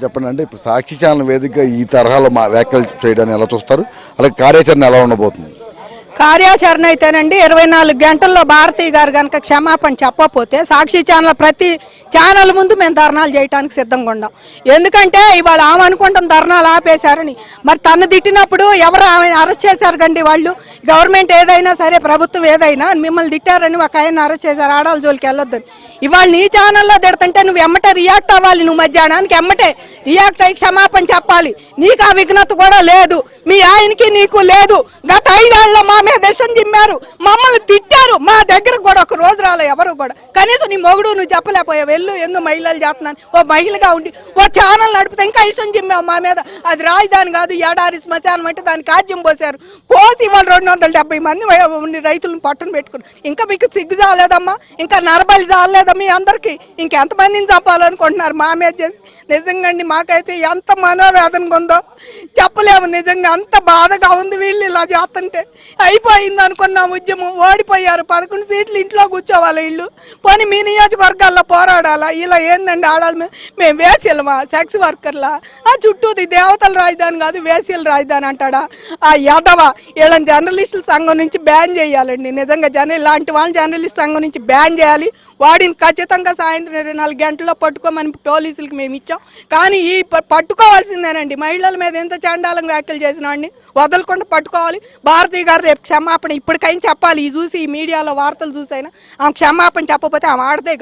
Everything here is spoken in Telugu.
చెప్పండి అంటే ఇప్పుడు సాక్షి ఛానల్ వేదిక ఈ తరహాలో మా వ్యాఖ్యలు చేయడాన్ని ఎలా చూస్తారు, అలాగే కార్యాచరణ ఎలా ఉండబోతుంది? కార్యాచరణ అయితేనండి 24 గంటల్లో భారతీ గారు కనుక క్షమాపణ చెప్పకపోతే సాక్షి ఛానల్ ప్రతి ఛానల్ ముందు మేము ధర్నాలు చేయడానికి సిద్ధంగా ఉన్నాం. ఎందుకంటే ఇవాళ ఆమె అనుకుంటాం ధర్నాలు ఆపేశారని, మరి తను తిట్టినప్పుడు ఎవరు ఆమెను అరెస్ట్ చేశారు కండి? వాళ్ళు గవర్నమెంట్ ఏదైనా సరే ప్రభుత్వం ఏదైనా మిమ్మల్ని తిట్టారని ఒక ఆయన అరెస్ట్ చేశారు, ఆడాల జోలికి వెళ్ళొద్దని. ఇవాళ నీ ఛానల్లో తిడుతుంటే నువ్వు ఎమ్మటే రియాక్ట్ అవ్వాలి. నువ్వు మధ్యాహ్నానికి ఎమ్మటే రియాక్ట్ అయ్యి క్షమాపణ చెప్పాలి. నీకు ఆ విఘ్నత కూడా లేదు, మీ ఆయనకి నీకు లేదు. గత 5 ఏళ్లలో మా మీద దేశం జిమ్మారు, మమ్మల్ని తిట్టారు, మా దగ్గర కూడా ఒక రోజు రాలే ఎవరు కూడా. కనీసం నీ మొగుడు నువ్వు చెప్పలేకపోయావు, వెళ్ళు ఎందుకు మహిళలు చేస్తున్నాను. ఓ మహిళగా ఉండి ఓ ఛానల్ నడిపితే ఇంకా ఇష్టం జిమ్మావు మా మీద. అది రాజధాని కాదు, ఏడారి శ్మశానం అంటే దానికి కాజ్యం పోసారు. పోసి వాళ్ళు 270 మంది రైతులను పట్టును పెట్టుకున్నారు. ఇంకా మీకు సిగ్గు చాలేదమ్మా, ఇంకా నరబలి చాలేదమ్మా మీ అందరికీ. ఇంకెంతమందిని చంపాలనుకుంటున్నారు మా మీద చేసి? నిజంగా అండి మాకైతే ఎంత మనోవేదనగా ఉందో చెప్పలేము. నిజంగా అంత బాధగా ఉంది. వీళ్ళు ఇలా చేస్తుంటే అయిపోయింది అనుకున్నాం ఉద్యమం, ఓడిపోయారు. 11 సీట్లు ఇంట్లో కూర్చోవాలి వీళ్ళు. పోనీ మీ నియోజకవర్గాల్లో పోరాడాలా? ఇలా ఏందండి ఆడాలి? మేము వేసీలమా, సెక్స్ వర్కర్లా? ఆ చుట్టూది దేవతల రాజధాని కాదు వేసీల రాజధాని అంటాడా ఆ యాదవ? వీళ్ళని జర్నలిస్టుల సంఘం నుంచి బ్యాన్ చేయాలండి. నిజంగా ఇలాంటి వాళ్ళని జర్నలిస్ట్ సంఘం నుంచి బ్యాన్ చేయాలి. వాడిని ఖచ్చితంగా సాయంత్రం 24 గంటల్లో పట్టుకోమని పోలీసులకి మేము ఇచ్చాం. కానీ ఈ పట్టుకోవాల్సిందేనండి. మహిళల మీద ఎంత చండాలంగా వ్యాఖ్యలు చేసిన వాడిని వదలకుండా పట్టుకోవాలి. భారతీ గారు రేపు క్షమాపణ ఇప్పటికైనా చెప్పాలి. ఈ మీడియాలో వార్తలు చూసైనా ఆమె క్షమాపణ చెప్పకపోతే ఆమె ఆడదే.